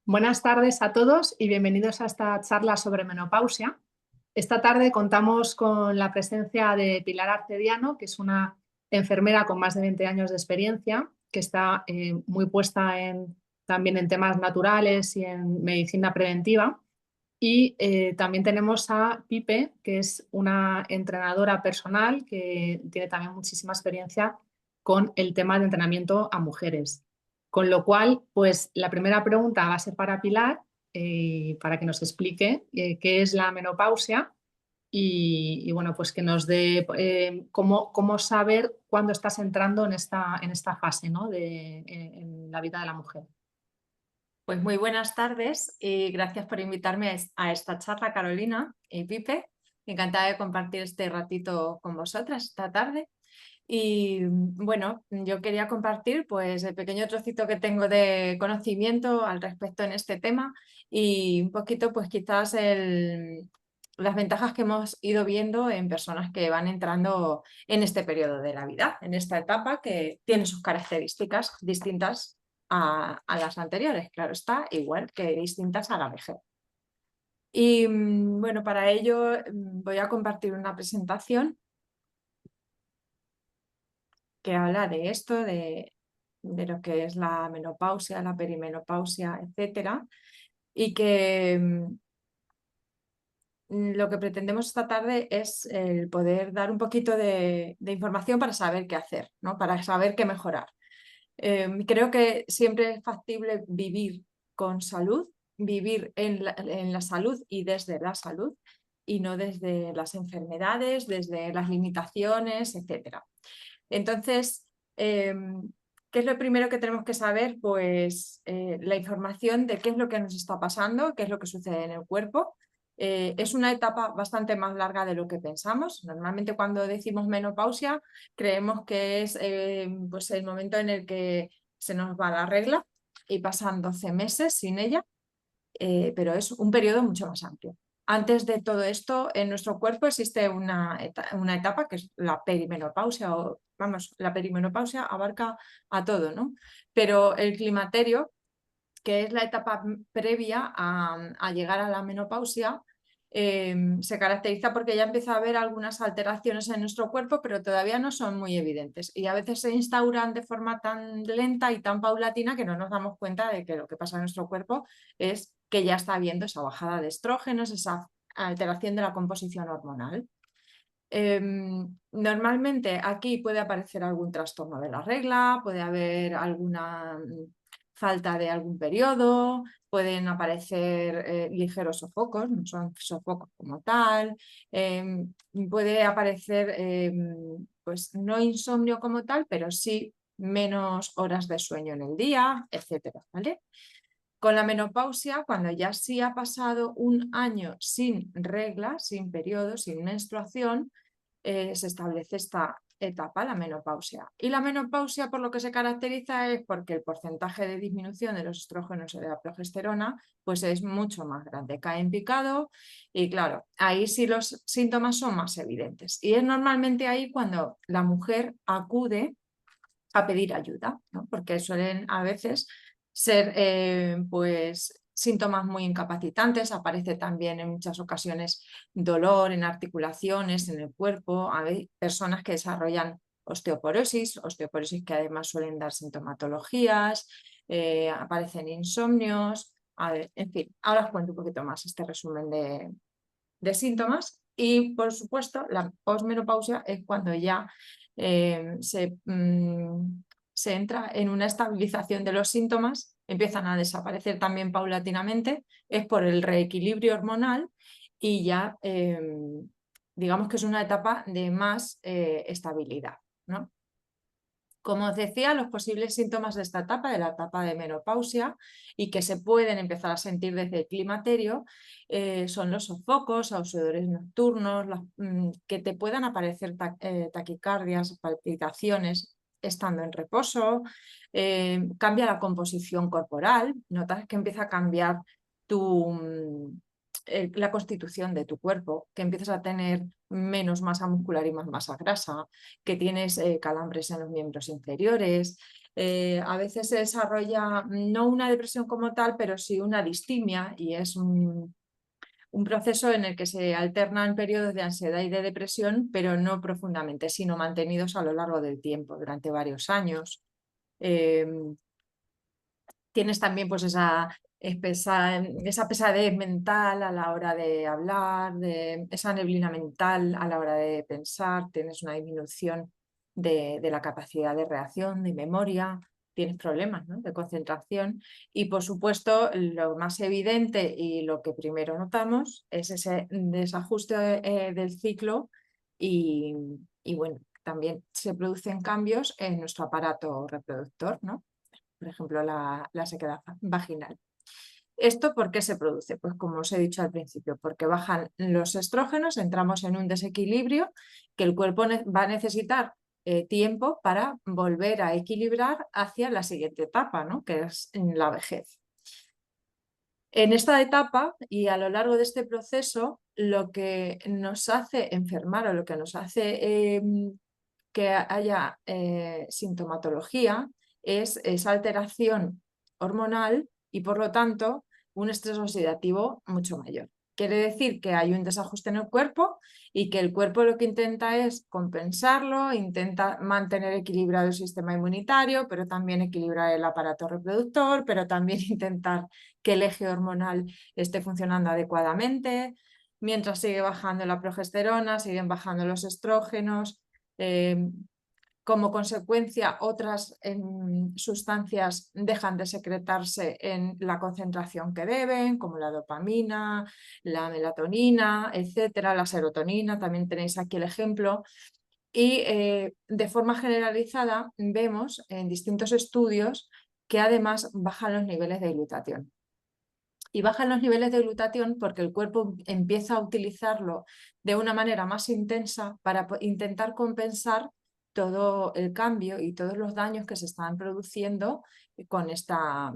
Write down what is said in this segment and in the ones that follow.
Buenas tardes a todos y bienvenidos a esta charla sobre menopausia. Esta tarde contamos con la presencia de Pilar Arcediano, que es una enfermera con más de 20 años de experiencia, que está muy puesta también en temas naturales y en medicina preventiva. Y también tenemos a Pipe, que es una entrenadora personal que tiene también muchísima experiencia con el tema de entrenamiento a mujeres. Con lo cual, pues la primera pregunta va a ser para Pilar, para que nos explique qué es la menopausia y, bueno, pues que nos dé cómo saber cuándo estás entrando en esta fase, ¿no? En la vida de la mujer. Pues muy buenas tardes y gracias por invitarme a esta charla, Carolina y Pipe. Encantada de compartir este ratito con vosotras esta tarde. Y bueno, yo quería compartir pues el pequeño trocito que tengo de conocimiento al respecto en este tema y un poquito pues quizás las ventajas que hemos ido viendo en personas que van entrando en este periodo de la vida, en esta etapa que tiene sus características distintas a las anteriores, claro está, igual que distintas a la vejez. Y bueno, para ello voy a compartir una presentación que habla de esto, de lo que es la menopausia, la perimenopausia, etcétera, y que lo que pretendemos esta tarde es el poder dar un poquito de información para saber qué hacer, ¿no? Para saber qué mejorar. Creo que siempre es factible vivir con salud, vivir en la salud y desde la salud, y no desde las enfermedades, desde las limitaciones, etcétera. Entonces, ¿qué es lo primero que tenemos que saber? Pues la información de qué es lo que nos está pasando, qué es lo que sucede en el cuerpo. Es una etapa bastante más larga de lo que pensamos. Normalmente cuando decimos menopausia creemos que es pues el momento en el que se nos va la regla y pasan 12 meses sin ella, pero es un periodo mucho más amplio. Antes de todo esto, en nuestro cuerpo existe una etapa que es la perimenopausia, o vamos, la perimenopausia abarca a todo, ¿no? Pero el climaterio, que es la etapa previa a llegar a la menopausia, se caracteriza porque ya empieza a haber algunas alteraciones en nuestro cuerpo, pero todavía no son muy evidentes y a veces se instauran de forma tan lenta y tan paulatina que no nos damos cuenta de que lo que pasa en nuestro cuerpo es que ya está habiendo esa bajada de estrógenos, esa alteración de la composición hormonal. Normalmente aquí puede aparecer algún trastorno de la regla, puede haber alguna falta de algún periodo, pueden aparecer ligeros sofocos, no son sofocos como tal, puede aparecer pues no insomnio como tal, pero sí menos horas de sueño en el día, etcétera, ¿vale? Con la menopausia, cuando ya sí ha pasado un año sin regla, sin periodo, sin menstruación, se establece esta etapa, la menopausia. Y la menopausia por lo que se caracteriza es porque el porcentaje de disminución de los estrógenos y de la progesterona pues es mucho más grande, cae en picado y claro, ahí sí los síntomas son más evidentes. Y es normalmente ahí cuando la mujer acude a pedir ayuda, ¿no? Porque suelen a veces ser pues síntomas muy incapacitantes, aparece también en muchas ocasiones dolor en articulaciones, en el cuerpo, hay personas que desarrollan osteoporosis que además suelen dar sintomatologías, aparecen insomnios, en fin, ahora os cuento un poquito más este resumen de síntomas y por supuesto la posmenopausia es cuando ya se entra en una estabilización de los síntomas, empiezan a desaparecer también paulatinamente, es por el reequilibrio hormonal y ya digamos que es una etapa de más estabilidad, ¿no? Como os decía, los posibles síntomas de esta etapa, de la etapa de menopausia, y que se pueden empezar a sentir desde el climaterio, son los sofocos, los sudores nocturnos, que te puedan aparecer taquicardias, palpitaciones estando en reposo, cambia la composición corporal, notas que empieza a cambiar la constitución de tu cuerpo, que empiezas a tener menos masa muscular y más masa grasa, que tienes calambres en los miembros inferiores, A veces se desarrolla no una depresión como tal, pero sí una distimia, y es un proceso en el que se alternan periodos de ansiedad y de depresión, pero no profundamente, sino mantenidos a lo largo del tiempo, durante varios años. Eh, Tienes también pues esa pesadez mental a la hora de hablar, esa neblina mental a la hora de pensar, tienes una disminución de la capacidad de reacción, de memoria, tienes problemas, ¿no?, de concentración, y por supuesto lo más evidente y lo que primero notamos es ese desajuste del ciclo y, y bueno, también se producen cambios en nuestro aparato reproductor, ¿no? Por ejemplo, la sequedad vaginal. ¿Esto por qué se produce? Pues como os he dicho al principio, porque bajan los estrógenos, entramos en un desequilibrio que el cuerpo va a necesitar tiempo para volver a equilibrar hacia la siguiente etapa, ¿no?, que es la vejez. En esta etapa y a lo largo de este proceso, lo que nos hace enfermar o lo que nos hace que haya sintomatología es esa alteración hormonal y, por lo tanto, un estrés oxidativo mucho mayor. Quiere decir que hay un desajuste en el cuerpo y que el cuerpo lo que intenta es compensarlo, intenta mantener equilibrado el sistema inmunitario, pero también equilibrar el aparato reproductor, pero también intentar que el eje hormonal esté funcionando adecuadamente, mientras sigue bajando la progesterona, siguen bajando los estrógenos. Como consecuencia, otras sustancias dejan de secretarse en la concentración que deben, como la dopamina, la melatonina, etcétera, la serotonina, también tenéis aquí el ejemplo. Y de forma generalizada vemos en distintos estudios que además bajan los niveles de glutatión. Y bajan los niveles de glutatión porque el cuerpo empieza a utilizarlo de una manera más intensa para intentar compensar todo el cambio y todos los daños que se están produciendo con esta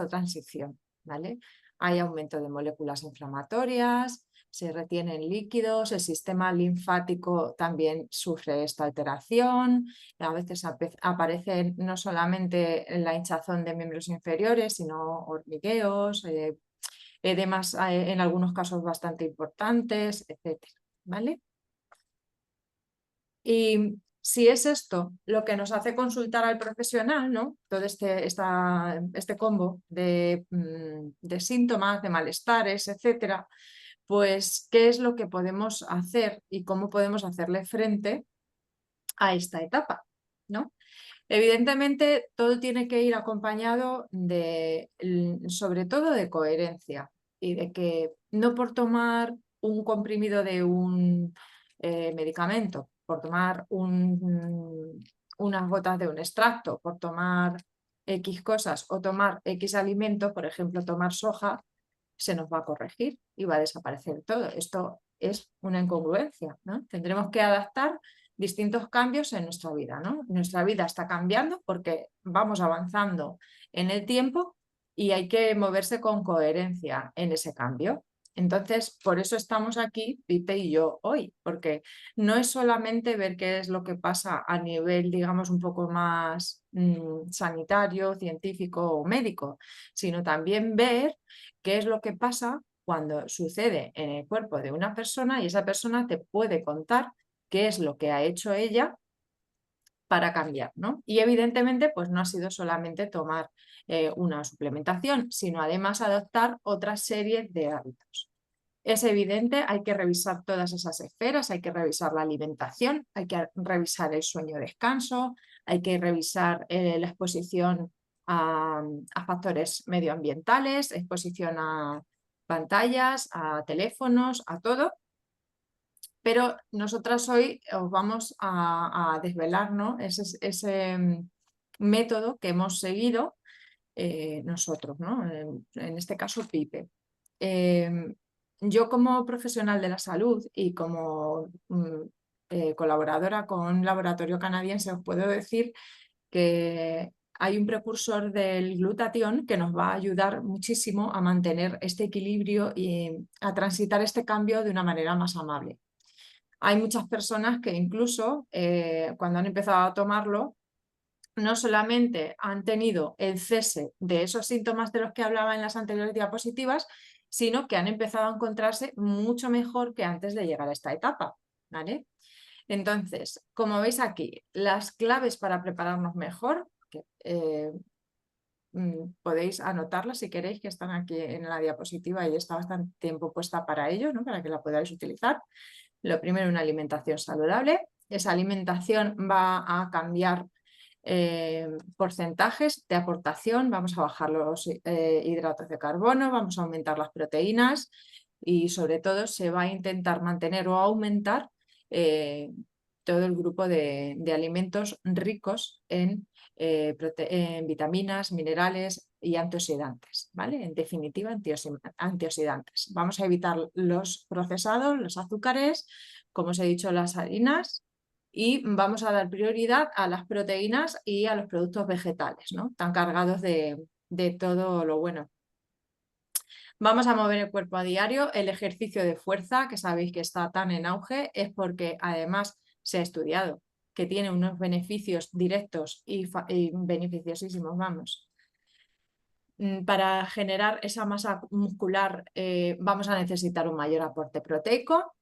transición, ¿vale? Hay aumento de moléculas inflamatorias, se retienen líquidos, el sistema linfático también sufre esta alteración, a veces aparece no solamente la hinchazón de miembros inferiores, sino hormigueos, edemas en algunos casos bastante importantes, etcétera, ¿vale? Y si es esto lo que nos hace consultar al profesional, ¿no?, todo este combo de síntomas, de malestares, etcétera, pues ¿qué es lo que podemos hacer y cómo podemos hacerle frente a esta etapa, ¿no? Evidentemente, todo tiene que ir acompañado sobre todo de coherencia y de que no por tomar un comprimido de un medicamento, por tomar unas gotas de un extracto, por tomar X cosas o tomar X alimento, por ejemplo, tomar soja, se nos va a corregir y va a desaparecer todo. Esto es una incongruencia, ¿no? Tendremos que adaptar distintos cambios en nuestra vida, ¿no? Nuestra vida está cambiando porque vamos avanzando en el tiempo y hay que moverse con coherencia en ese cambio. Entonces, por eso estamos aquí, Pipe y yo, hoy, porque no es solamente ver qué es lo que pasa a nivel, digamos, un poco más sanitario, científico o médico, sino también ver qué es lo que pasa cuando sucede en el cuerpo de una persona y esa persona te puede contar qué es lo que ha hecho ella para cambiar, ¿no? Y evidentemente, pues no ha sido solamente tomar una suplementación, sino además adoptar otra serie de hábitos. Es evidente, hay que revisar todas esas esferas, hay que revisar la alimentación, hay que revisar el sueño-descanso, hay que revisar la exposición a factores medioambientales, exposición a pantallas, a teléfonos, a todo. Pero nosotras hoy os vamos a desvelar, ¿no?, ese método que hemos seguido nosotros, ¿no?, en este caso Pipe. Yo como profesional de la salud y como colaboradora con un laboratorio canadiense os puedo decir que hay un precursor del glutatión que nos va a ayudar muchísimo a mantener este equilibrio y a transitar este cambio de una manera más amable. Hay muchas personas que incluso cuando han empezado a tomarlo no solamente han tenido el cese de esos síntomas de los que hablaba en las anteriores diapositivas, sino que han empezado a encontrarse mucho mejor que antes de llegar a esta etapa, ¿vale? Entonces, como veis aquí, las claves para prepararnos mejor, que, podéis anotarlas si queréis, que están aquí en la diapositiva y está bastante tiempo puesta para ello, ¿no? Para que la podáis utilizar. Lo primero, una alimentación saludable. Esa alimentación va a cambiar porcentajes de aportación, vamos a bajar los hidratos de carbono, vamos a aumentar las proteínas y sobre todo se va a intentar mantener o aumentar todo el grupo de alimentos ricos en vitaminas, minerales y antioxidantes, ¿vale? En definitiva, antioxidantes. Vamos a evitar los procesados, los azúcares, como os he dicho, las harinas, y vamos a dar prioridad a las proteínas y a los productos vegetales, ¿no? Tan cargados de todo lo bueno. Vamos a mover el cuerpo a diario. El ejercicio de fuerza, que sabéis que está tan en auge, es porque además se ha estudiado que tiene unos beneficios directos y beneficiosísimos, vamos. Para generar esa masa muscular vamos a necesitar un mayor aporte proteico,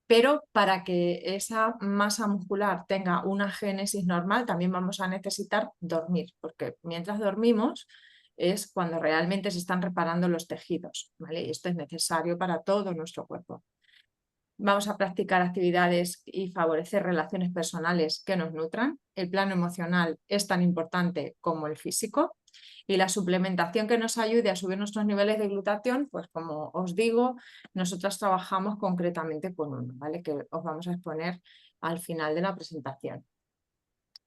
pero para que esa masa muscular tenga una génesis normal también vamos a necesitar dormir, porque mientras dormimos es cuando realmente se están reparando los tejidos, ¿vale? Y esto es necesario para todo nuestro cuerpo. Vamos a practicar actividades y favorecer relaciones personales que nos nutran. El plano emocional es tan importante como el físico. Y la suplementación que nos ayude a subir nuestros niveles de glutatión, pues como os digo, nosotras trabajamos concretamente con uno, ¿vale? Que os vamos a exponer al final de la presentación.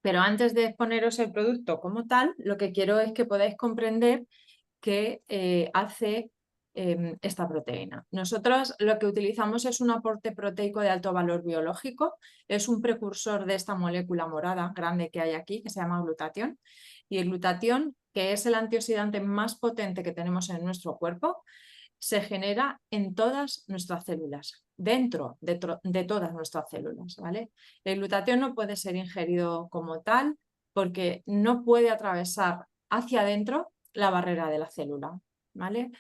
Pero antes de exponeros el producto como tal, lo que quiero es que podáis comprender qué hace esta proteína. Nosotros lo que utilizamos es un aporte proteico de alto valor biológico, es un precursor de esta molécula morada grande que hay aquí, que se llama glutatión, y el glutatión, que es el antioxidante más potente que tenemos en nuestro cuerpo, se genera en todas nuestras células, dentro de todas nuestras células, ¿vale? El glutatión no puede ser ingerido como tal porque no puede atravesar hacia adentro la barrera de la célula, ¿vale?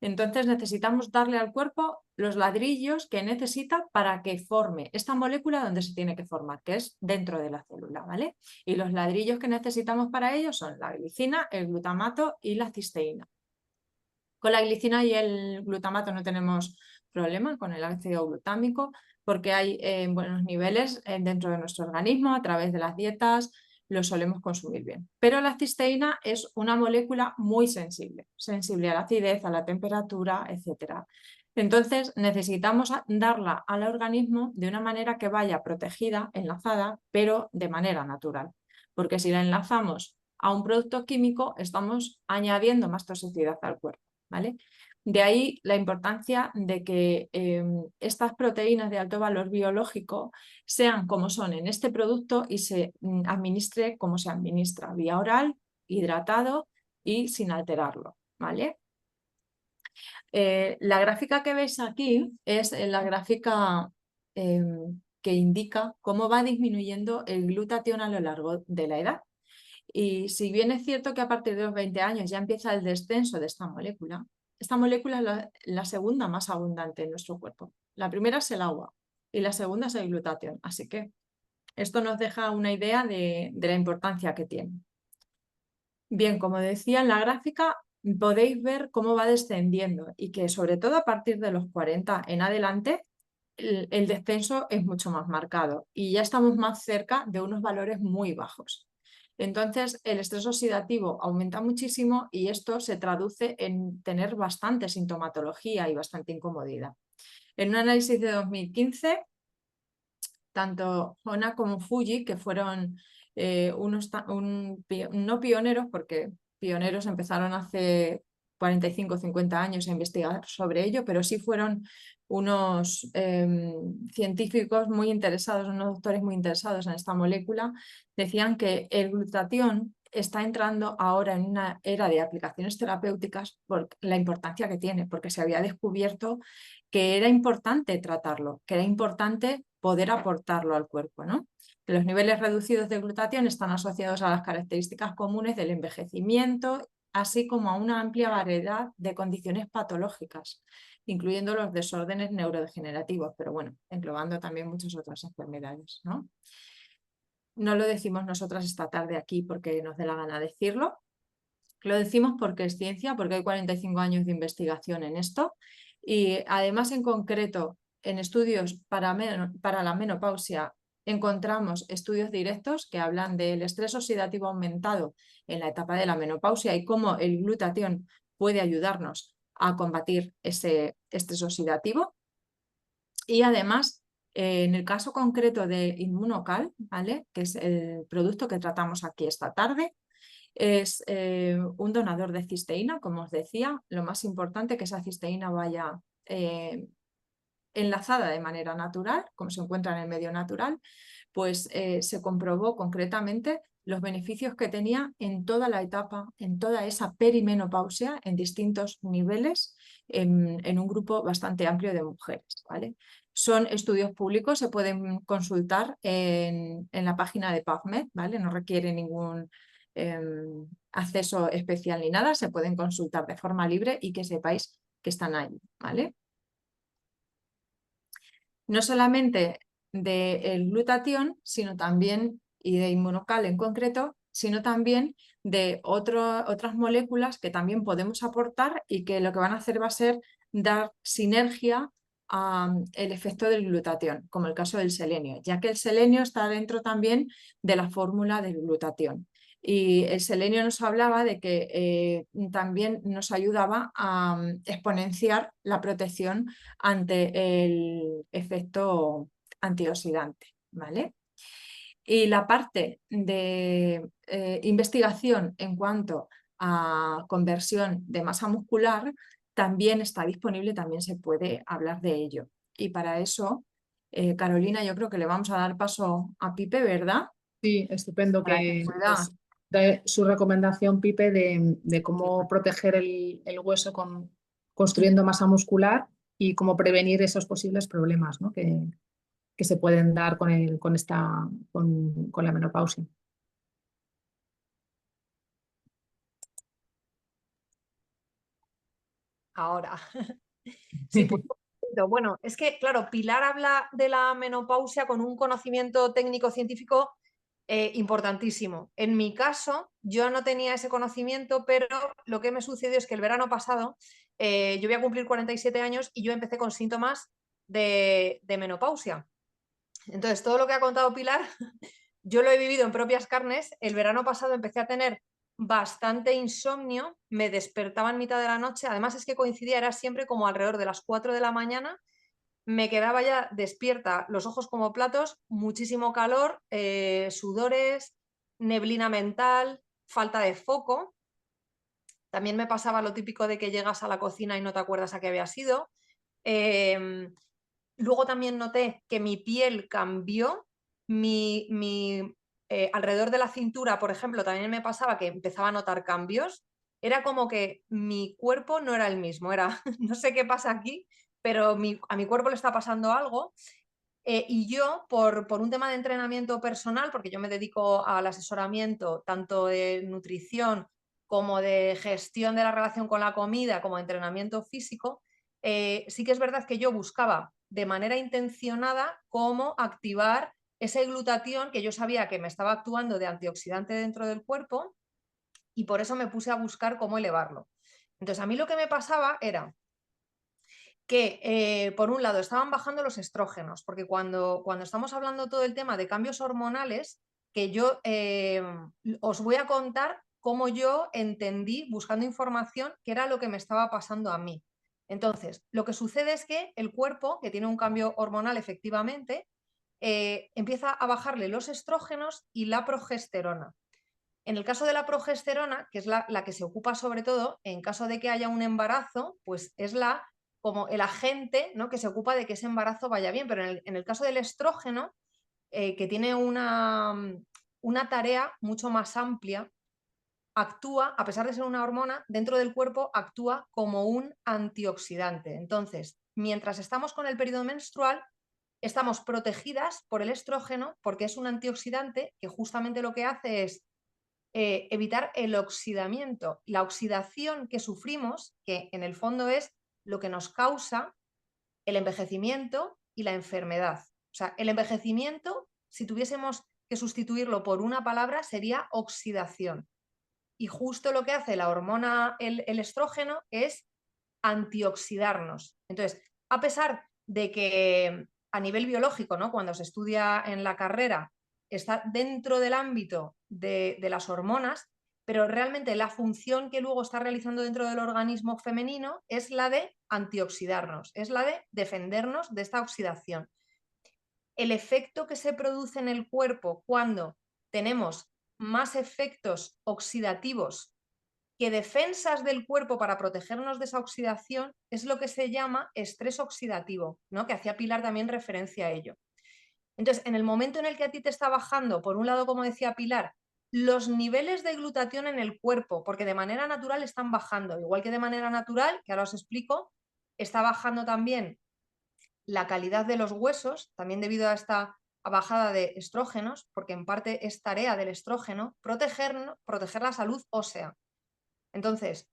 Entonces necesitamos darle al cuerpo los ladrillos que necesita para que forme esta molécula donde se tiene que formar, que es dentro de la célula, ¿vale? Y los ladrillos que necesitamos para ello son la glicina, el glutamato y la cisteína. Con la glicina y el glutamato no tenemos problema, con el ácido glutámico, porque hay buenos niveles dentro de nuestro organismo, a través de las dietas lo solemos consumir bien. Pero la cisteína es una molécula muy sensible, sensible a la acidez, a la temperatura, etc. Entonces necesitamos darla al organismo de una manera que vaya protegida, enlazada, pero de manera natural. Porque si la enlazamos a un producto químico, estamos añadiendo más toxicidad al cuerpo, ¿vale? De ahí la importancia de que estas proteínas de alto valor biológico sean como son en este producto y se administre como se administra, vía oral, hidratado y sin alterarlo, ¿vale? La gráfica que veis aquí es la gráfica que indica cómo va disminuyendo el glutatión a lo largo de la edad. Y si bien es cierto que a partir de los 20 años ya empieza el descenso de esta molécula es la segunda más abundante en nuestro cuerpo. La primera es el agua y la segunda es el glutatión. Así que esto nos deja una idea de la importancia que tiene. Bien, como decía en la gráfica, podéis ver cómo va descendiendo y que sobre todo a partir de los 40 en adelante el descenso es mucho más marcado y ya estamos más cerca de unos valores muy bajos. Entonces el estrés oxidativo aumenta muchísimo y esto se traduce en tener bastante sintomatología y bastante incomodidad. En un análisis de 2015, tanto Hona como Fuji, que fueron no pioneros, porque pioneros empezaron hace 45 o 50 años a investigar sobre ello, pero sí fueron unos científicos muy interesados, unos doctores muy interesados en esta molécula, decían que el glutatión está entrando ahora en una era de aplicaciones terapéuticas por la importancia que tiene, porque se había descubierto que era importante tratarlo, que era importante poder aportarlo al cuerpo, ¿no? Los niveles reducidos de glutatión están asociados a las características comunes del envejecimiento, así como a una amplia variedad de condiciones patológicas, incluyendo los desórdenes neurodegenerativos, pero bueno, englobando también muchas otras enfermedades, ¿no? No lo decimos nosotras esta tarde aquí porque nos dé la gana decirlo, lo decimos porque es ciencia, porque hay 45 años de investigación en esto y además en concreto en estudios para la menopausia encontramos estudios directos que hablan del estrés oxidativo aumentado en la etapa de la menopausia y cómo el glutatión puede ayudarnos a combatir ese estrés oxidativo. Y además, en el caso concreto de Inmunocal, ¿vale?, que es el producto que tratamos aquí esta tarde, es un donador de cisteína, como os decía. Lo más importante es que esa cisteína vaya enlazada de manera natural, como se encuentra en el medio natural, pues se comprobó concretamente los beneficios que tenía en toda la etapa, en toda esa perimenopausia, en distintos niveles, en un grupo bastante amplio de mujeres, ¿vale? Son estudios públicos, se pueden consultar en la página de PubMed, ¿vale? No requiere ningún acceso especial ni nada, se pueden consultar de forma libre y que sepáis que están ahí, ¿vale? No solamente del glutatión, sino también, y de Inmunocal en concreto, sino también de otras moléculas que también podemos aportar y que lo que van a hacer va a ser dar sinergia al efecto del glutatión, como el caso del selenio, ya que el selenio está dentro también de la fórmula del glutatión. Y el selenio nos hablaba de que también nos ayudaba a exponenciar la protección ante el efecto antioxidante, ¿vale? Y la parte de investigación en cuanto a conversión de masa muscular también está disponible, también se puede hablar de ello. Y para eso, Carolina, yo creo que le vamos a dar paso a Pipe, ¿verdad? Sí, estupendo Para que que pueda... nos dé su recomendación, Pipe, de cómo proteger el hueso construyendo masa muscular y cómo prevenir esos posibles problemas, ¿no?, que se pueden dar con la menopausia. Ahora. Sí, pues bueno, es que, claro, Pilar habla de la menopausia con un conocimiento técnico-científico importantísimo. En mi caso, yo no tenía ese conocimiento, pero lo que me sucedió es que el verano pasado yo voy a cumplir 47 años y yo empecé con síntomas de menopausia. Entonces, todo lo que ha contado Pilar, yo lo he vivido en propias carnes. El verano pasado empecé a tener bastante insomnio, me despertaba en mitad de la noche, además es que coincidía, era siempre como alrededor de las 4 de la mañana, me quedaba ya despierta, los ojos como platos, muchísimo calor, sudores, neblina mental, falta de foco. También me pasaba lo típico de que llegas a la cocina y no te acuerdas a qué había sido. Luego también noté que mi piel cambió, alrededor de la cintura, por ejemplo, también me pasaba que empezaba a notar cambios. Era como que mi cuerpo no era el mismo, era, no sé qué pasa aquí, pero a mi cuerpo le está pasando algo. Y yo, por un tema de entrenamiento personal, porque yo me dedico al asesoramiento tanto de nutrición como de gestión de la relación con la comida, como de entrenamiento físico, sí que es verdad que yo buscaba de manera intencionada cómo activar ese glutatión que yo sabía que me estaba actuando de antioxidante dentro del cuerpo y por eso me puse a buscar cómo elevarlo. Entonces, a mí lo que me pasaba era que, por un lado, estaban bajando los estrógenos, porque cuando estamos hablando todo el tema de cambios hormonales, que yo os voy a contar cómo yo entendí, buscando información, qué era lo que me estaba pasando a mí. Entonces, lo que sucede es que el cuerpo, que tiene un cambio hormonal efectivamente, empieza a bajarle los estrógenos y la progesterona. En el caso de la progesterona, que es la que se ocupa sobre todo en caso de que haya un embarazo, pues es como el agente, ¿no?, que se ocupa de que ese embarazo vaya bien. Pero en el caso del estrógeno, que tiene una tarea mucho más amplia, actúa, a pesar de ser una hormona, dentro del cuerpo actúa como un antioxidante. Entonces, mientras estamos con el periodo menstrual, estamos protegidas por el estrógeno porque es un antioxidante que justamente lo que hace es evitar el oxidamiento, la oxidación que sufrimos, que en el fondo es lo que nos causa el envejecimiento y la enfermedad. O sea, el envejecimiento, si tuviésemos que sustituirlo por una palabra, sería oxidación. Y justo lo que hace la hormona, el estrógeno, es antioxidarnos. Entonces, a pesar de que a nivel biológico, ¿no? Cuando se estudia en la carrera, está dentro del ámbito de las hormonas, pero realmente la función que luego está realizando dentro del organismo femenino es la de antioxidarnos, es la de defendernos de esta oxidación. El efecto que se produce en el cuerpo cuando tenemos más efectos oxidativos que defensas del cuerpo para protegernos de esa oxidación es lo que se llama estrés oxidativo, ¿no? Que hacía Pilar también referencia a ello. Entonces, en el momento en el que a ti te está bajando, por un lado, como decía Pilar, los niveles de glutatión en el cuerpo, porque de manera natural están bajando, igual que de manera natural, que ahora os explico, está bajando también la calidad de los huesos, también debido a esta bajada de estrógenos, porque en parte es tarea del estrógeno proteger la salud ósea. Entonces,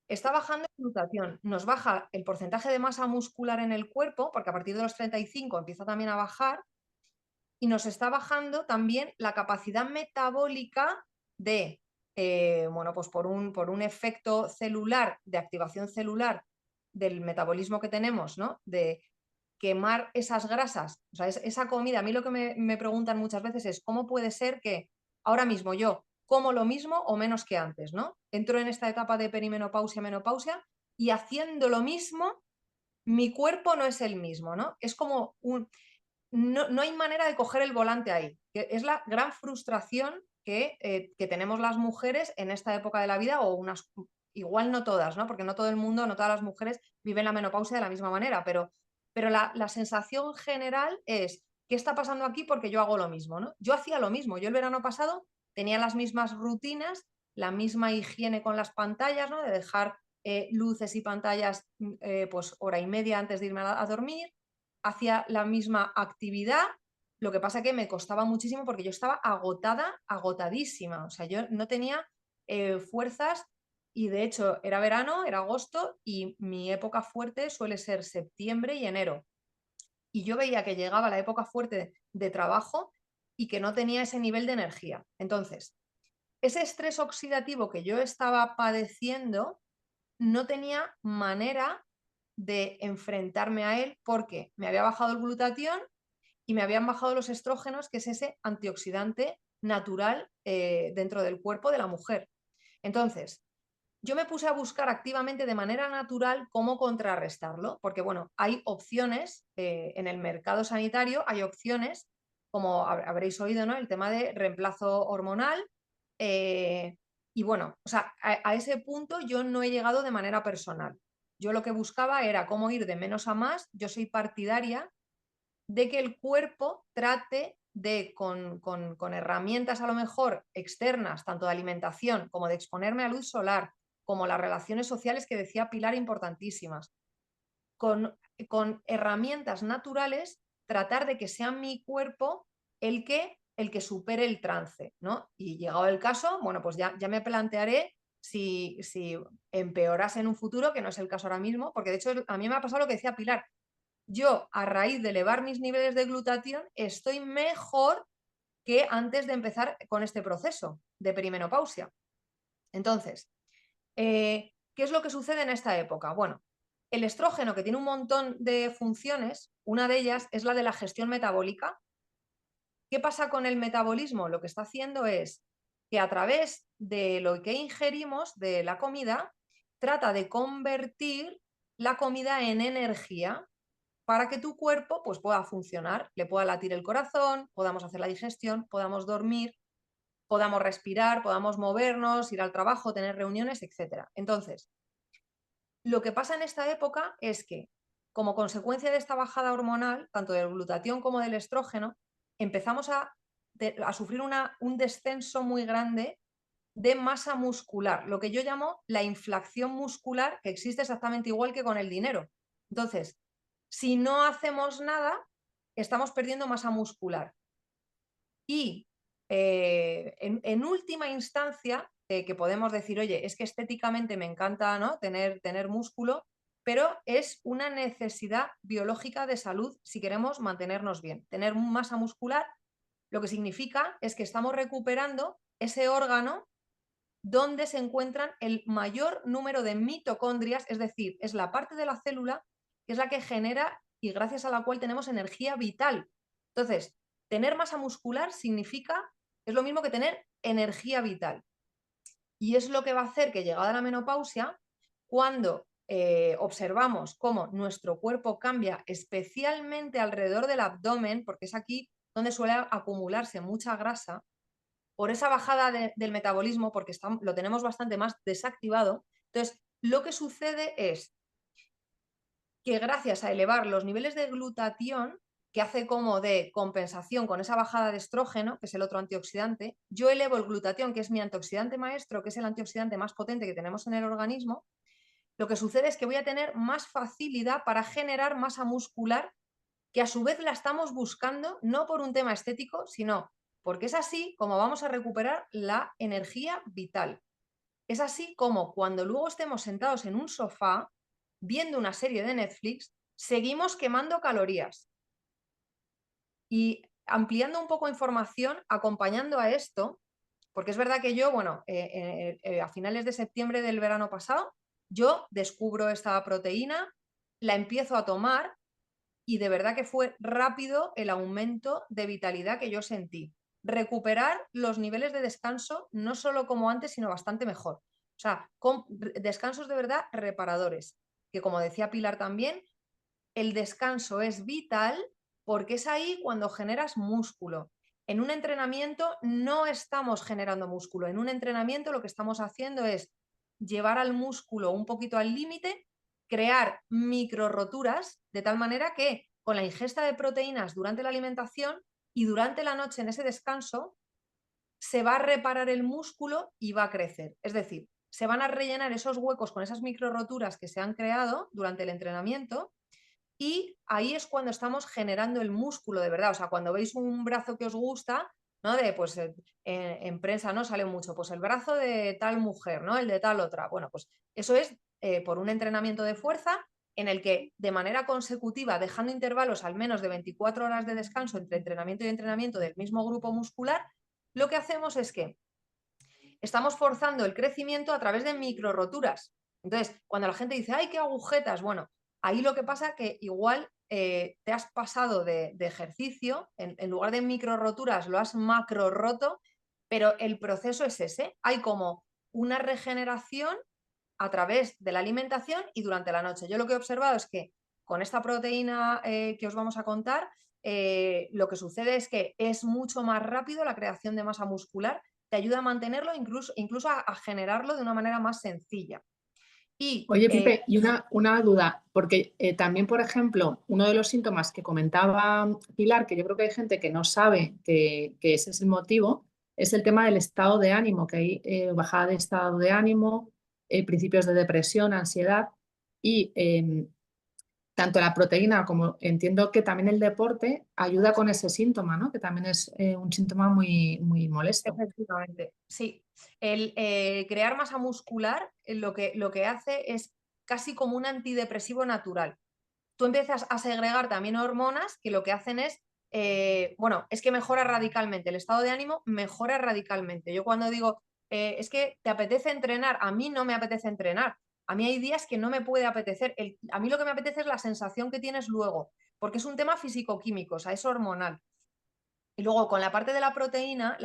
está bajando la glutatión, nos baja el porcentaje de masa muscular en el cuerpo, porque a partir de los 35 empieza también a bajar, y nos está bajando también la capacidad metabólica de, bueno, pues por un efecto celular, de activación celular del metabolismo que tenemos, ¿no? De quemar esas grasas, o sea, esa comida. A mí lo que me preguntan muchas veces es cómo puede ser que ahora mismo yo como lo mismo o menos que antes, ¿no? Entro en esta etapa de perimenopausia, menopausia, y haciendo lo mismo, mi cuerpo no es el mismo, ¿no? Es como no hay manera de coger el volante ahí, que es la gran frustración que tenemos las mujeres en esta época de la vida, o igual no todas, ¿no? Porque no todo el mundo, no todas las mujeres viven la menopausia de la misma manera, pero la sensación general es, ¿qué está pasando aquí? Porque yo hago lo mismo, ¿no? Yo hacía lo mismo, yo el verano pasado tenía las mismas rutinas, la misma higiene con las pantallas, ¿no? De dejar luces y pantallas pues hora y media antes de irme a dormir, hacía la misma actividad, lo que pasa que me costaba muchísimo porque yo estaba agotada, agotadísima, o sea, yo no tenía fuerzas, y de hecho era verano, era agosto, y mi época fuerte suele ser septiembre y enero. Y yo veía que llegaba la época fuerte de trabajo y que no tenía ese nivel de energía. Entonces, ese estrés oxidativo que yo estaba padeciendo, no tenía manera de enfrentarme a él porque me había bajado el glutatión y me habían bajado los estrógenos, que es ese antioxidante natural dentro del cuerpo de la mujer. Entonces, yo me puse a buscar activamente de manera natural cómo contrarrestarlo, porque bueno, hay opciones en el mercado sanitario, hay opciones, como habréis oído, ¿no? El tema de reemplazo hormonal. Y bueno, o sea, a ese punto yo no he llegado de manera personal. Yo lo que buscaba era cómo ir de menos a más. Yo soy partidaria de que el cuerpo trate de, con herramientas a lo mejor externas, tanto de alimentación como de exponerme a luz solar, como las relaciones sociales que decía Pilar, importantísimas, con herramientas naturales, tratar de que sea mi cuerpo el que supere el trance, ¿no? Y llegado el caso, bueno, pues ya me plantearé si empeorase en un futuro, que no es el caso ahora mismo, porque de hecho a mí me ha pasado lo que decía Pilar. Yo, a raíz de elevar mis niveles de glutatión, estoy mejor que antes de empezar con este proceso de perimenopausia. Entonces, ¿qué es lo que sucede en esta época? Bueno, el estrógeno, que tiene un montón de funciones, una de ellas es la de la gestión metabólica. ¿Qué pasa con el metabolismo? Lo que está haciendo es que a través de lo que ingerimos, de la comida, trata de convertir la comida en energía para que tu cuerpo pues, pueda funcionar, le pueda latir el corazón, podamos hacer la digestión, podamos dormir, podamos respirar, podamos movernos, ir al trabajo, tener reuniones, etc. Entonces, lo que pasa en esta época es que, como consecuencia de esta bajada hormonal, tanto del glutatión como del estrógeno, empezamos a sufrir un descenso muy grande de masa muscular, lo que yo llamo la inflación muscular, que existe exactamente igual que con el dinero. Entonces, si no hacemos nada, estamos perdiendo masa muscular. Y en última instancia, que podemos decir, oye, es que estéticamente me encanta, ¿no?, tener músculo, pero es una necesidad biológica de salud si queremos mantenernos bien. Tener masa muscular lo que significa es que estamos recuperando ese órgano donde se encuentran el mayor número de mitocondrias, es decir, es la parte de la célula que es la que genera y gracias a la cual tenemos energía vital. Entonces, tener masa muscular significa, es lo mismo que tener energía vital. Y es lo que va a hacer que, llegada la menopausia, cuando observamos cómo nuestro cuerpo cambia, especialmente alrededor del abdomen, porque es aquí donde suele acumularse mucha grasa, por esa bajada del metabolismo, porque lo tenemos bastante más desactivado. Entonces, lo que sucede es que gracias a elevar los niveles de glutatión, que hace como de compensación con esa bajada de estrógeno, que es el otro antioxidante, yo elevo el glutatión, que es mi antioxidante maestro, que es el antioxidante más potente que tenemos en el organismo. Lo que sucede es que voy a tener más facilidad para generar masa muscular, que a su vez la estamos buscando no por un tema estético, sino porque es así como vamos a recuperar la energía vital. Es así como cuando luego estemos sentados en un sofá viendo una serie de Netflix, seguimos quemando calorías. Y ampliando un poco información, acompañando a esto, porque es verdad que yo, bueno, a finales de septiembre del verano pasado, yo descubro esta proteína, la empiezo a tomar y de verdad que fue rápido el aumento de vitalidad que yo sentí. Recuperar los niveles de descanso, no solo como antes, sino bastante mejor. O sea, con descansos de verdad reparadores, que como decía Pilar también, el descanso es vital porque es ahí cuando generas músculo. En un entrenamiento no estamos generando músculo. En un entrenamiento lo que estamos haciendo es llevar al músculo un poquito al límite, crear micro roturas de tal manera que con la ingesta de proteínas durante la alimentación y durante la noche en ese descanso se va a reparar el músculo y va a crecer. Es decir, se van a rellenar esos huecos con esas micro roturas que se han creado durante el entrenamiento. Y ahí es cuando estamos generando el músculo de verdad. O sea, cuando veis un brazo que os gusta, ¿no? Pues en prensa, ¿no?, sale mucho, pues el brazo de tal mujer, ¿no?, el de tal otra. Bueno, pues eso es por un entrenamiento de fuerza en el que de manera consecutiva, dejando intervalos al menos de 24 horas de descanso entre entrenamiento y entrenamiento del mismo grupo muscular, lo que hacemos es que estamos forzando el crecimiento a través de micro roturas. Entonces, cuando la gente dice, ¡ay, qué agujetas! Bueno, ahí lo que pasa es que igual te has pasado de ejercicio, en lugar de micro roturas lo has macro roto, pero el proceso es ese. Hay como una regeneración a través de la alimentación y durante la noche. Yo lo que he observado es que con esta proteína que os vamos a contar, lo que sucede es que es mucho más rápido la creación de masa muscular, te ayuda a mantenerlo, incluso a generarlo de una manera más sencilla. Y, Oye, Pipe, y una duda, porque también, por ejemplo, uno de los síntomas que comentaba Pilar, que yo creo que hay gente que no sabe que ese es el motivo, es el tema del estado de ánimo, que hay bajada de estado de ánimo, principios de depresión, ansiedad, y tanto la proteína como entiendo que también el deporte ayuda con ese síntoma, ¿no? Que también es un síntoma muy, muy molesto. efectivamente, sí. El crear masa muscular lo que hace es casi como un antidepresivo natural. Tú empiezas a segregar también hormonas que lo que hacen es, bueno, es que mejora radicalmente, el estado de ánimo mejora radicalmente. Yo cuando digo, es que te apetece entrenar, a mí no me apetece entrenar. A mí hay días que no me puede apetecer. A mí lo que me apetece es la sensación que tienes luego, porque es un tema físico-químico, o sea, es hormonal. Y luego con la parte de la proteína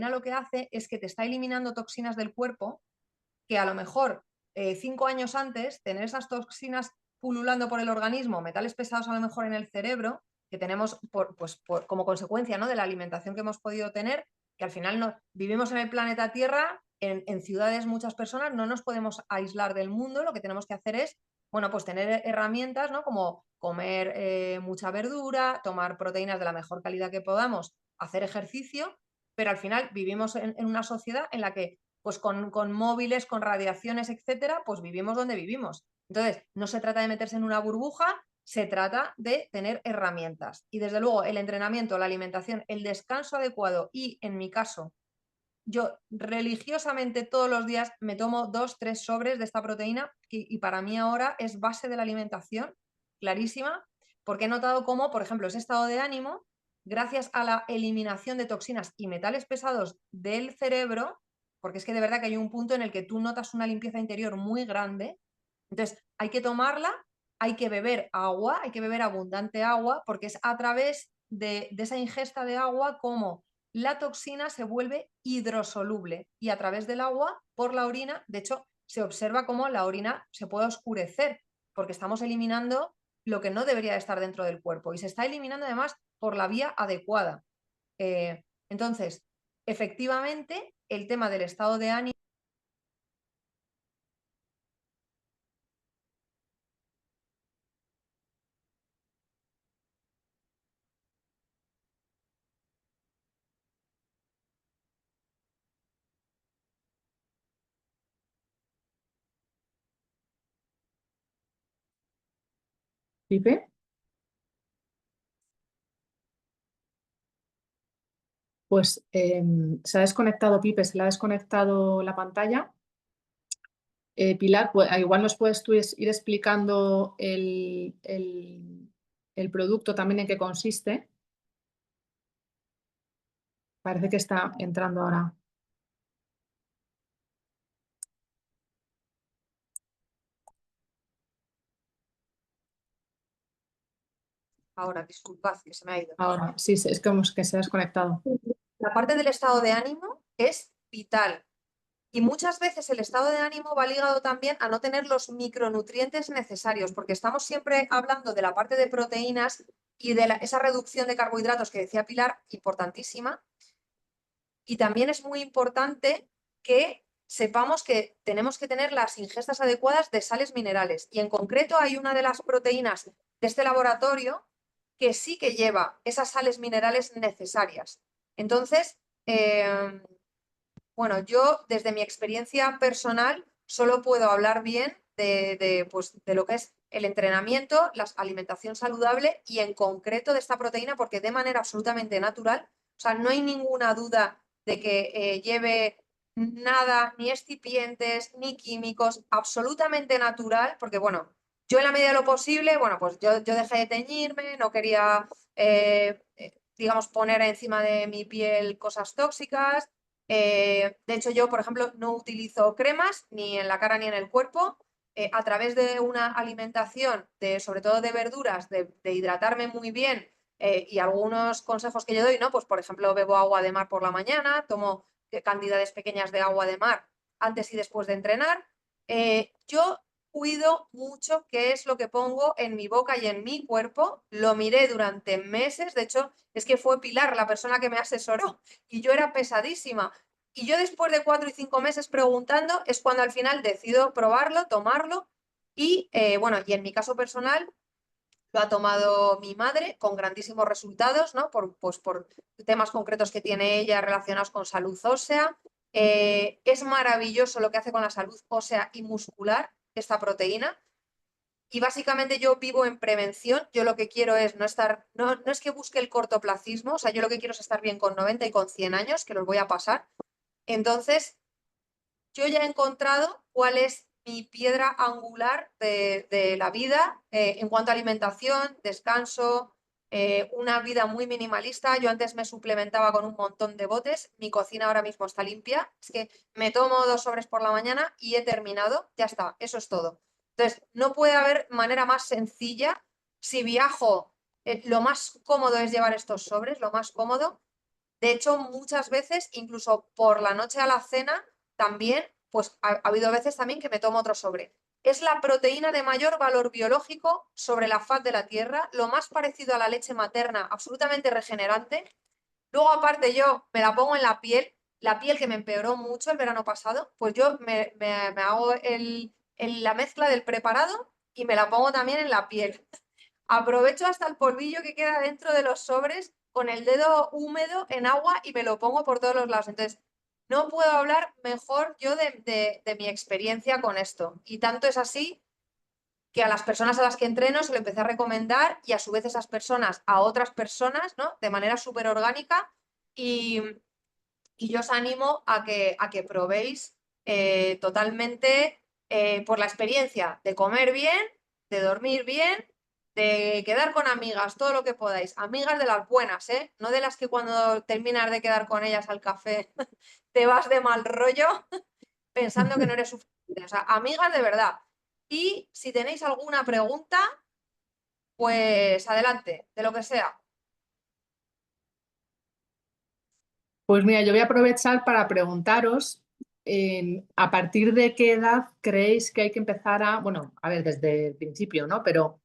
lo que hace es que te está eliminando toxinas del cuerpo que a lo mejor 5 años antes, tener esas toxinas pululando por el organismo, metales pesados a lo mejor en el cerebro, que tenemos como consecuencia, ¿no?, de la alimentación que hemos podido tener, que al final no, vivimos en el planeta Tierra, en ciudades muchas personas, no nos podemos aislar del mundo, lo que tenemos que hacer es, bueno, pues tener herramientas, ¿no?, como comer mucha verdura, tomar proteínas de la mejor calidad que podamos, hacer ejercicio, pero al final vivimos en una sociedad en la que pues con móviles, con radiaciones, etcétera, pues vivimos donde vivimos. Entonces, no se trata de meterse en una burbuja, Se trata de tener herramientas y desde luego el entrenamiento, la alimentación, el descanso adecuado y en mi caso, yo religiosamente todos los días me tomo 2-3 sobres de esta proteína y para mí ahora es base de la alimentación, clarísima, porque he notado cómo, por ejemplo, ese estado de ánimo, gracias a la eliminación de toxinas y metales pesados del cerebro, porque es que de verdad que hay un punto en el que tú notas una limpieza interior muy grande, entonces hay que tomarla, hay que beber agua, hay que beber abundante agua, porque es a través de esa ingesta de agua como la toxina se vuelve hidrosoluble y a través del agua, por la orina, de hecho, se observa cómo la orina se puede oscurecer porque estamos eliminando lo que no debería estar dentro del cuerpo y se está eliminando además por la vía adecuada. Entonces, efectivamente, el tema del estado de ánimo. Pipe, pues se ha desconectado Pipe, se le ha desconectado la pantalla. Pilar, pues, igual nos puedes tú ir explicando el producto también en qué consiste. Parece que está entrando ahora. Ahora, disculpad, que se me ha ido. Ahora, sí, es como que se ha desconectado. La parte del estado de ánimo es vital. Y muchas veces el estado de ánimo va ligado también a no tener los micronutrientes necesarios, porque estamos siempre hablando de la parte de proteínas y de esa reducción de carbohidratos que decía Pilar, importantísima. Y también es muy importante que sepamos que tenemos que tener las ingestas adecuadas de sales minerales. Y en concreto hay una de las proteínas de este laboratorio que sí que lleva esas sales minerales necesarias. Entonces, bueno, yo desde mi experiencia personal solo puedo hablar bien pues, de lo que es el entrenamiento, la alimentación saludable y en concreto de esta proteína porque de manera absolutamente natural, o sea, no hay ninguna duda de que lleve nada, ni excipientes, ni químicos, absolutamente natural, porque bueno, yo en la medida de lo posible, bueno, pues yo dejé de teñirme, no quería, digamos, poner encima de mi piel cosas tóxicas. De hecho, yo, por ejemplo, no utilizo cremas ni en la cara ni en el cuerpo. A través de una alimentación, sobre todo de verduras, de hidratarme muy bien y algunos consejos que yo doy, ¿no? Pues, por ejemplo, bebo agua de mar por la mañana, tomo cantidades pequeñas de agua de mar antes y después de entrenar. Yo cuido mucho qué es lo que pongo en mi boca y en mi cuerpo. Lo miré durante meses. De hecho, es que fue Pilar la persona que me asesoró y yo era pesadísima. Y yo después de 4 y 5 meses preguntando es cuando al final decido probarlo, tomarlo y bueno, y en mi caso personal lo ha tomado mi madre con grandísimos resultados, ¿no? Pues por temas concretos que tiene ella relacionados con salud ósea. Es maravilloso lo que hace con la salud ósea y muscular esta proteína. Y básicamente yo vivo en prevención. Yo lo que quiero es no estar, no es que busque el cortoplacismo, o sea, yo lo que quiero es estar bien con 90 y con 100 años, que los voy a pasar. Entonces, yo ya he encontrado cuál es mi piedra angular de la vida en cuanto a alimentación, descanso, una vida muy minimalista. Yo antes me suplementaba con un montón de botes, mi cocina ahora mismo está limpia, es que me tomo 2 sobres por la mañana y he terminado, ya está, eso es todo. Entonces, no puede haber manera más sencilla. Si viajo, lo más cómodo es llevar estos sobres, lo más cómodo. De hecho, muchas veces, incluso por la noche a la cena, también, pues ha habido veces también que me tomo otro sobre. Es la proteína de mayor valor biológico sobre la faz de la Tierra, lo más parecido a la leche materna, absolutamente regenerante. Luego, aparte, yo me la pongo en la piel que me empeoró mucho el verano pasado, pues yo me hago la mezcla del preparado y me la pongo también en la piel. Aprovecho hasta el polvillo que queda dentro de los sobres con el dedo húmedo en agua y me lo pongo por todos los lados. Entonces, no puedo hablar mejor yo de mi experiencia con esto. Y tanto es así que a las personas a las que entreno se lo empecé a recomendar y a su vez esas personas a otras personas, ¿no? De manera súper orgánica y yo os animo a que probéis totalmente por la experiencia de comer bien, de dormir bien, de quedar con amigas, todo lo que podáis. Amigas de las buenas, ¿eh? No de las que cuando terminas de quedar con ellas al café te vas de mal rollo pensando que no eres suficiente. O sea, amigas de verdad. Y si tenéis alguna pregunta, pues adelante, de lo que sea. Pues mira, yo voy a aprovechar para preguntaros a partir de qué edad creéis que hay que empezar a, bueno, a ver, desde el principio, ¿no? Pero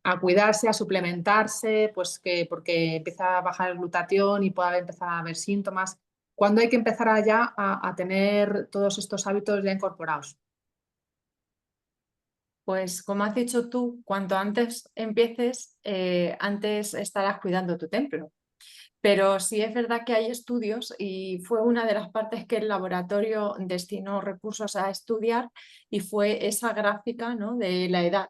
a cuidarse, a suplementarse, pues que porque empieza a bajar el glutatión y puede empezar a haber síntomas. ¿Cuándo hay que empezar ya a tener todos estos hábitos ya incorporados? Pues como has dicho tú, cuanto antes empieces, antes estarás cuidando tu templo. Pero sí es verdad que hay estudios y fue una de las partes que el laboratorio destinó recursos a estudiar y fue esa gráfica, ¿no?, de la edad.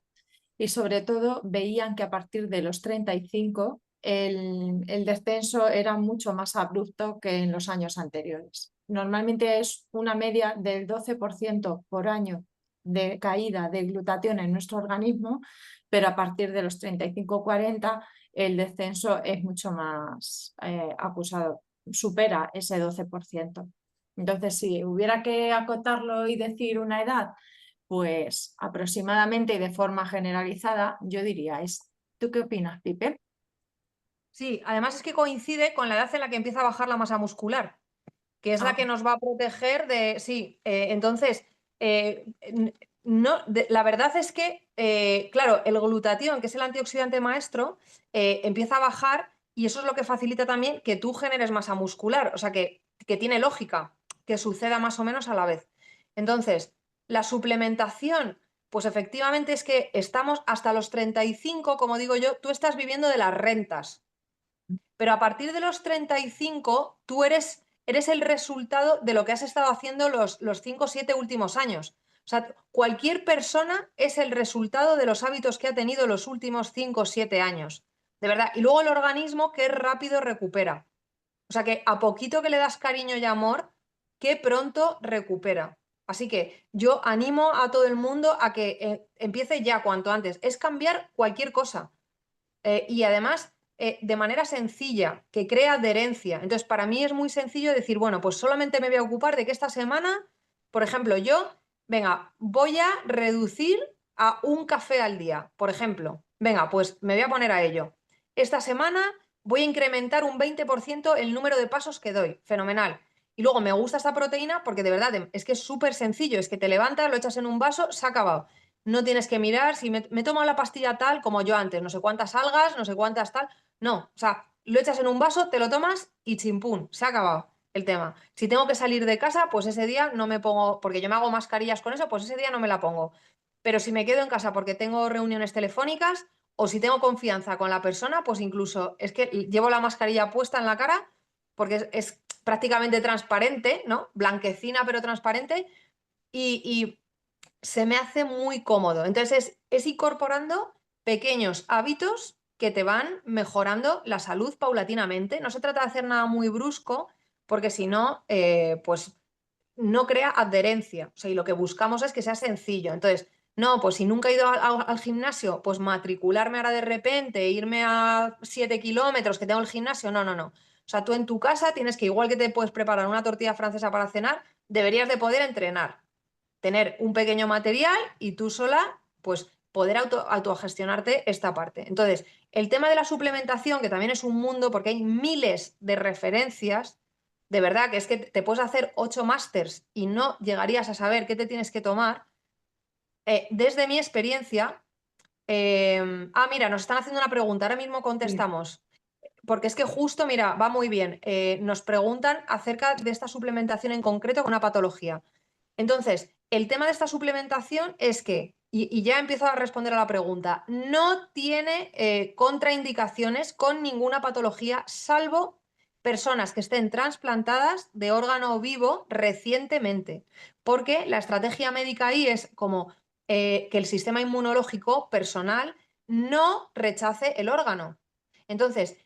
Y sobre todo veían que a partir de los 35 el descenso era mucho más abrupto que en los años anteriores. Normalmente es una media del 12% por año de caída de glutatión en nuestro organismo, pero a partir de los 35-40 el descenso es mucho más acusado, supera ese 12%. Entonces, si hubiera que acotarlo y decir una edad, pues aproximadamente y de forma generalizada, yo diría es. ¿Tú qué opinas, Pipe? Sí, además es que coincide con la edad en la que empieza a bajar la masa muscular, que es la Ah, que nos va a proteger de... Sí, entonces, no, la verdad es que, claro, el glutatión, que es el antioxidante maestro, empieza a bajar y eso es lo que facilita también que tú generes masa muscular, o sea, que tiene lógica que suceda más o menos a la vez. Entonces, la suplementación, pues efectivamente es que estamos hasta los 35, como digo yo, tú estás viviendo de las rentas. Pero a partir de los 35, tú eres el resultado de lo que has estado haciendo los 5 o 7 últimos años. O sea, cualquier persona es el resultado de los hábitos que ha tenido los últimos 5 o 7 años. De verdad. Y luego el organismo que rápido recupera. O sea que a poquito que le das cariño y amor, que pronto recupera. Así que yo animo a todo el mundo a que empiece ya cuanto antes. Es cambiar cualquier cosa. Y además de manera sencilla, que crea adherencia. Entonces, para mí es muy sencillo decir, bueno, pues solamente me voy a ocupar de que esta semana, por ejemplo, yo, venga, voy a reducir a un café al día, por ejemplo. Venga, pues me voy a poner a ello. Esta semana voy a incrementar un 20% el número de pasos que doy. Fenomenal. Y luego me gusta esta proteína porque de verdad es que es súper sencillo, es que te levantas, lo echas en un vaso, se ha acabado. No tienes que mirar si me tomo la pastilla tal como yo antes, no sé cuántas algas, no sé cuántas tal. No, o sea, lo echas en un vaso, te lo tomas y chimpún, se ha acabado el tema. Si tengo que salir de casa, pues ese día no me pongo, porque yo me hago mascarillas con eso, pues ese día no me la pongo. Pero si me quedo en casa porque tengo reuniones telefónicas o si tengo confianza con la persona, pues incluso es que llevo la mascarilla puesta en la cara porque es prácticamente transparente, ¿no? Blanquecina pero transparente y se me hace muy cómodo. Entonces es incorporando pequeños hábitos que te van mejorando la salud paulatinamente. No se trata de hacer nada muy brusco, porque si no, pues no crea adherencia. O sea, y lo que buscamos es que sea sencillo. Entonces, no, pues si nunca he ido al gimnasio, pues matricularme ahora de repente, irme a 7 kilómetros que tengo el gimnasio, no, no, no. O sea, tú en tu casa tienes que, igual que te puedes preparar una tortilla francesa para cenar, deberías de poder entrenar, tener un pequeño material y tú sola, pues poder autogestionarte esta parte. Entonces, el tema de la suplementación, que también es un mundo, porque hay miles de referencias, de verdad que es que te puedes hacer 8 másters y no llegarías a saber qué te tienes que tomar. Desde mi experiencia, mira, nos están haciendo una pregunta, ahora mismo Sí. contestamos. Porque es que justo, mira, va muy bien. Nos preguntan acerca de esta suplementación en concreto con una patología. Entonces, el tema de esta suplementación es que, y ya empiezo a responder a la pregunta, no tiene contraindicaciones con ninguna patología, salvo personas que estén trasplantadas de órgano vivo recientemente. Porque la estrategia médica ahí es como que el sistema inmunológico personal no rechace el órgano. Entonces,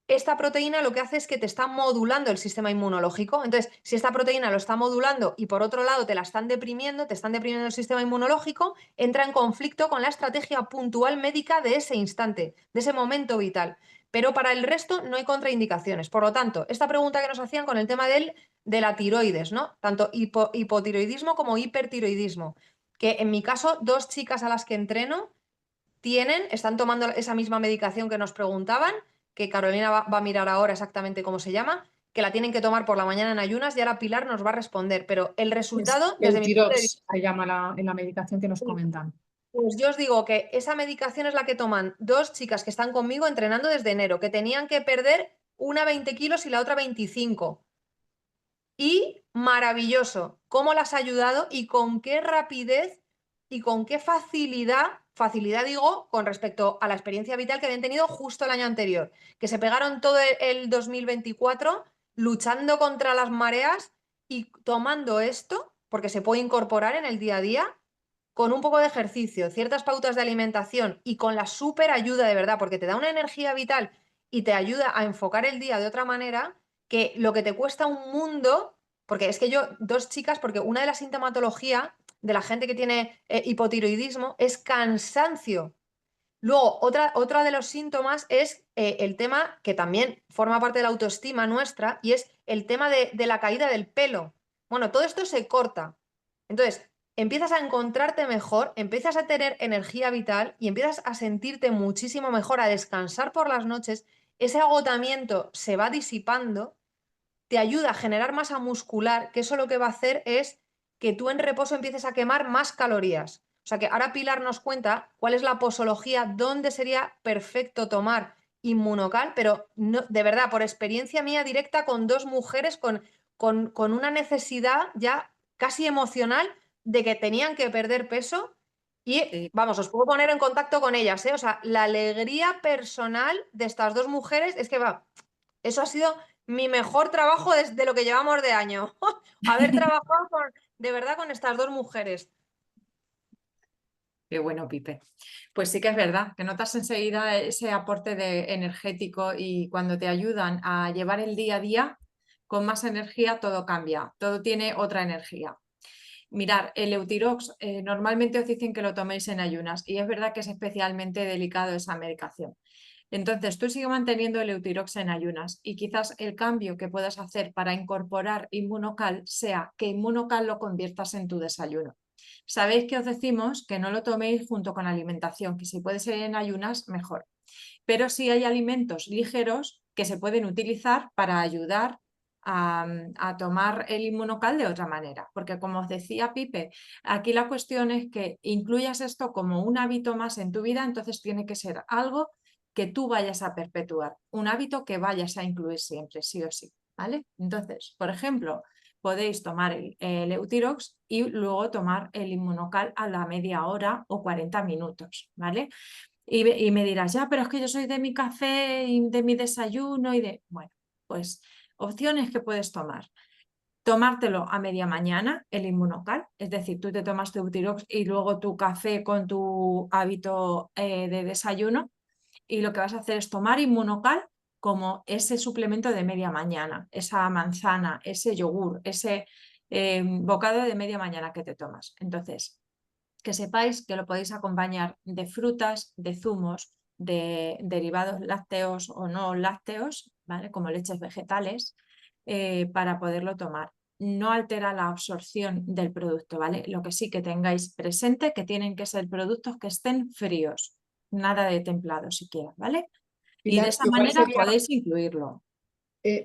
esta proteína lo que hace es que te está modulando el sistema inmunológico. Entonces, si esta proteína lo está modulando y por otro lado te están deprimiendo el sistema inmunológico, entra en conflicto con la estrategia puntual médica de ese instante, de ese momento vital. Pero para el resto no hay contraindicaciones. Por lo tanto, esta pregunta que nos hacían con el tema de la tiroides, ¿no? Tanto hipotiroidismo como hipertiroidismo. Que en mi caso, 2 chicas a las que entreno están tomando esa misma medicación que nos preguntaban, que Carolina va a mirar ahora exactamente cómo se llama, que la tienen que tomar por la mañana en ayunas y ahora Pilar nos va a responder. Pero el resultado, desde El mi punto de vista, Tirox se llama en la medicación que nos comentan. pues yo os digo que esa medicación es la que toman 2 chicas que están conmigo entrenando desde enero, que tenían que perder una 20 kilos y la otra 25. Y maravilloso, cómo las ha ayudado y con qué rapidez y con qué facilidad digo, con respecto a la experiencia vital que habían tenido justo el año anterior, que se pegaron todo el 2024 luchando contra las mareas y tomando esto, porque se puede incorporar en el día a día, con un poco de ejercicio, ciertas pautas de alimentación y con la súper ayuda de verdad, porque te da una energía vital y te ayuda a enfocar el día de otra manera, que lo que te cuesta un mundo, porque es que yo, 2 chicas, porque una de las sintomatologías de la gente que tiene hipotiroidismo es cansancio. Luego, otra de los síntomas es el tema que también forma parte de la autoestima nuestra y es el tema de la caída del pelo. Bueno, todo esto se corta. Entonces, empiezas a encontrarte mejor, empiezas a tener energía vital y empiezas a sentirte muchísimo mejor, a descansar por las noches. Ese agotamiento se va disipando, te ayuda a generar masa muscular, que eso lo que va a hacer es que tú en reposo empieces a quemar más calorías. O sea que ahora Pilar nos cuenta cuál es la posología, dónde sería perfecto tomar Inmunocal, pero no, de verdad, por experiencia mía directa con 2 mujeres con una necesidad ya casi emocional de que tenían que perder peso y, vamos, os puedo poner en contacto con ellas, ¿eh? O sea, la alegría personal de estas 2 mujeres es que eso ha sido mi mejor trabajo desde lo que llevamos de año. Haber trabajado de verdad con estas 2 mujeres. Qué bueno, Pipe. Pues sí que es verdad, que notas enseguida ese aporte energético y cuando te ayudan a llevar el día a día con más energía, todo cambia, todo tiene otra energía. Mirar, el Eutirox, normalmente os dicen que lo toméis en ayunas y es verdad que es especialmente delicado esa medicación. Entonces, tú sigue manteniendo el Eutirox en ayunas y quizás el cambio que puedas hacer para incorporar Inmunocal sea que Inmunocal lo conviertas en tu desayuno. Sabéis que os decimos que no lo toméis junto con alimentación, que si puede ser en ayunas, mejor. Pero sí hay alimentos ligeros que se pueden utilizar para ayudar a tomar el Inmunocal de otra manera. Porque como os decía Pipe, aquí la cuestión es que incluyas esto como un hábito más en tu vida, entonces tiene que ser algo que tú vayas a perpetuar, un hábito que vayas a incluir siempre, sí o sí. ¿Vale? Entonces, por ejemplo, podéis tomar el Eutirox y luego tomar el Inmunocal a la media hora o 40 minutos, ¿vale? Y me dirás, ya, pero es que yo soy de mi café y de mi desayuno y de... Bueno, pues opciones que puedes tomar. Tomártelo a media mañana, el Inmunocal, es decir, tú te tomas tu Eutirox y luego tu café con tu hábito de desayuno y lo que vas a hacer es tomar Inmunocal como ese suplemento de media mañana, esa manzana, ese yogur, ese bocado de media mañana que te tomas. Entonces, que sepáis que lo podéis acompañar de frutas, de zumos, de derivados lácteos o no lácteos, ¿vale? Como leches vegetales, para poderlo tomar. No altera la absorción del producto, ¿vale? Lo que sí que tengáis presente que tienen que ser productos que estén fríos, nada de templado siquiera, ¿vale? Y de Pilar, esa igual manera sería, podéis incluirlo.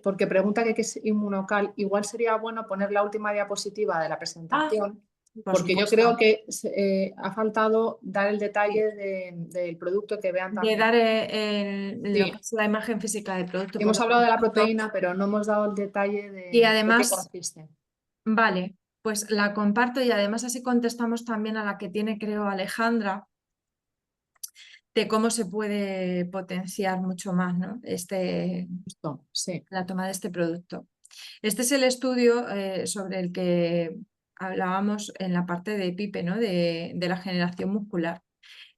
porque pregunta que qué es Inmunocal, igual sería bueno poner la última diapositiva de la Ah, presentación, por porque yo creo supuesto. que ha faltado dar el detalle del producto que vean De también. dar lo que Sí, es la imagen física del producto. hemos hablado de la proteína, pero no hemos dado el detalle Y de qué además, consiste. vale, pues la comparto y además así contestamos también a la que tiene, creo, Alejandra, de cómo se puede potenciar mucho más, ¿no? Justo, sí. La toma de este producto. Este es el estudio sobre el que hablábamos en la parte de PIPE, ¿no? de la generación muscular.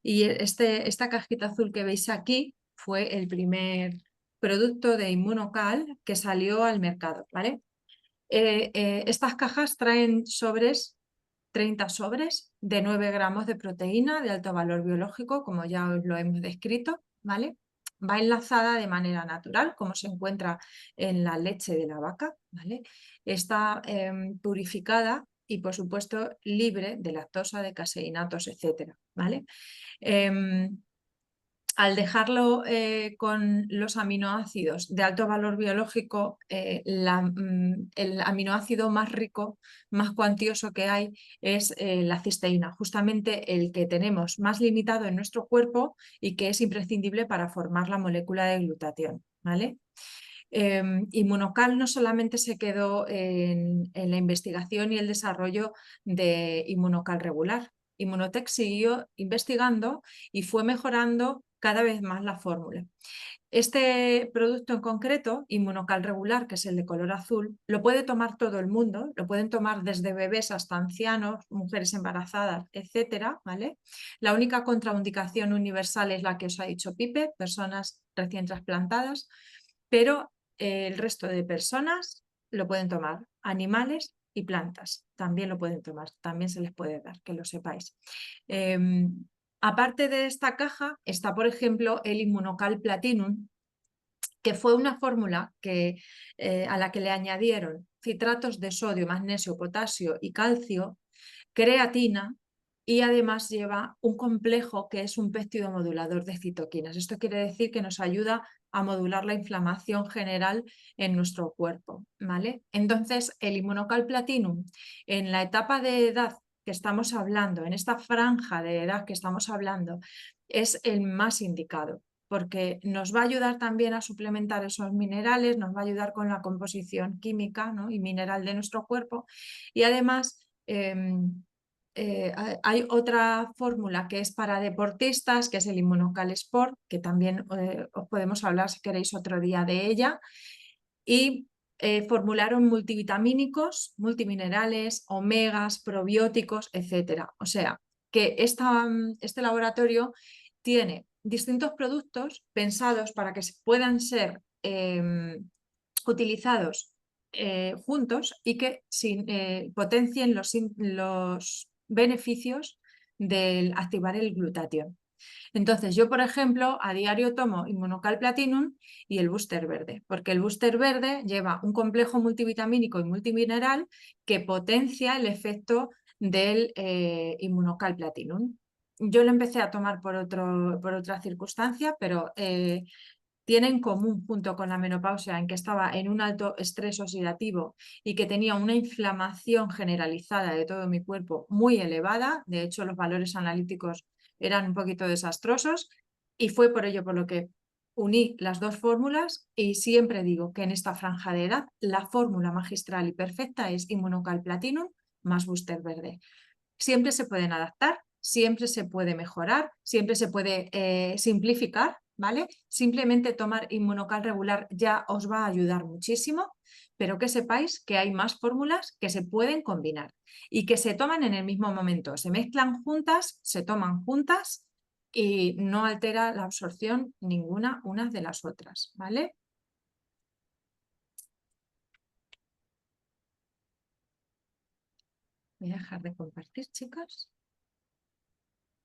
Y esta cajita azul que veis aquí fue el primer producto de Inmunocal que salió al mercado, ¿vale? Estas cajas traen 30 sobres de 9 gramos de proteína de alto valor biológico, como ya os lo hemos descrito, ¿vale? Va enlazada de manera natural, como se encuentra en la leche de la vaca, ¿vale? Está purificada y, por supuesto, libre de lactosa, de caseinatos, etcétera, ¿vale? Al dejarlo con los aminoácidos de alto valor biológico, el aminoácido más rico, más cuantioso que hay es la cisteína, justamente el que tenemos más limitado en nuestro cuerpo y que es imprescindible para formar la molécula de glutatión, ¿vale? Inmunocal no solamente se quedó en la investigación y el desarrollo de Inmunocal regular. Inmunotech siguió investigando y fue mejorando cada vez más la fórmula. Este producto en concreto, Inmunocal regular, que es el de color azul, lo puede tomar todo el mundo, lo pueden tomar desde bebés hasta ancianos, mujeres embarazadas, etcétera, ¿vale? La única contraindicación universal es la que os ha dicho Pipe, personas recién trasplantadas, pero el resto de personas lo pueden tomar, animales y plantas también lo pueden tomar, también se les puede dar, que lo sepáis. Aparte de esta caja está, por ejemplo, el Inmunocal Platinum, que fue una fórmula a la que le añadieron citratos de sodio, magnesio, potasio y calcio, creatina, y además lleva un complejo que es un péptido modulador de citoquinas. Esto quiere decir que nos ayuda a modular la inflamación general en nuestro cuerpo, ¿vale? Entonces, el Inmunocal Platinum, en la etapa de edad que estamos hablando, en esta franja de edad que estamos hablando, es el más indicado, porque nos va a ayudar también a suplementar esos minerales, nos va a ayudar con la composición química, ¿no? y mineral de nuestro cuerpo, y además hay otra fórmula que es para deportistas, que es el Inmunocal Sport, que también os podemos hablar si queréis otro día de ella, y formularon multivitamínicos, multiminerales, omegas, probióticos, etcétera. O sea, que este laboratorio tiene distintos productos pensados para que puedan ser utilizados juntos y que potencien los beneficios del activar el glutatión. Entonces, yo, por ejemplo, a diario tomo Inmunocal Platinum y el Booster Verde, porque el Booster Verde lleva un complejo multivitamínico y multimineral que potencia el efecto del Inmunocal Platinum. Yo lo empecé a tomar por otra circunstancia, pero tiene en común, junto con la menopausia, en que estaba en un alto estrés oxidativo y que tenía una inflamación generalizada de todo mi cuerpo muy elevada. De hecho, los valores analíticos eran un poquito desastrosos, y fue por ello por lo que uní las dos fórmulas, y siempre digo que en esta franja de edad la fórmula magistral y perfecta es Inmunocal Platinum más Booster Verde. Siempre se pueden adaptar, siempre se puede mejorar, siempre se puede simplificar, ¿vale? Simplemente tomar Inmunocal regular ya os va a ayudar muchísimo, pero que sepáis que hay más fórmulas que se pueden combinar y que se toman en el mismo momento. Se mezclan juntas, se toman juntas y no altera la absorción ninguna unas de las otras, ¿vale? Voy a dejar de compartir, chicos.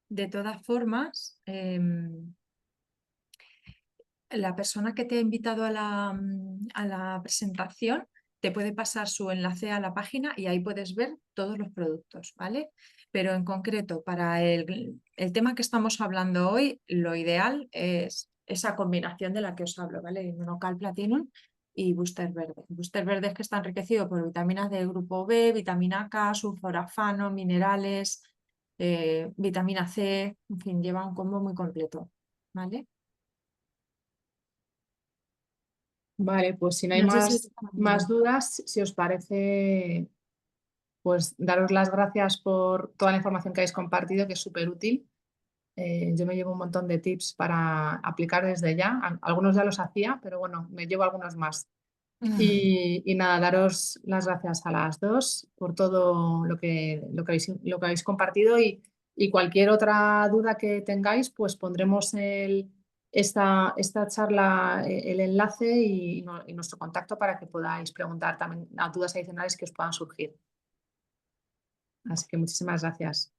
De todas formas, la persona que te ha invitado a la presentación te puede pasar su enlace a la página y ahí puedes ver todos los productos, ¿vale? Pero en concreto, para el tema que estamos hablando hoy, lo ideal es esa combinación de la que os hablo, ¿vale? Inmunocal Platinum y Booster Verde. Booster Verde es que está enriquecido por vitaminas del grupo B, vitamina K, sulforafano, minerales, vitamina C, en fin, lleva un combo muy completo, ¿vale? Vale, pues si no hay No sé si... más dudas, si os parece, pues daros las gracias por toda la información que habéis compartido, que es súper útil. Yo me llevo un montón de tips para aplicar desde ya. Algunos ya los hacía, pero bueno, me llevo algunos más. Y nada, daros las gracias a las dos por todo lo que habéis compartido y cualquier otra duda que tengáis, pues pondremos esta charla, el enlace y nuestro contacto para que podáis preguntar también las dudas adicionales que os puedan surgir. Así que muchísimas gracias.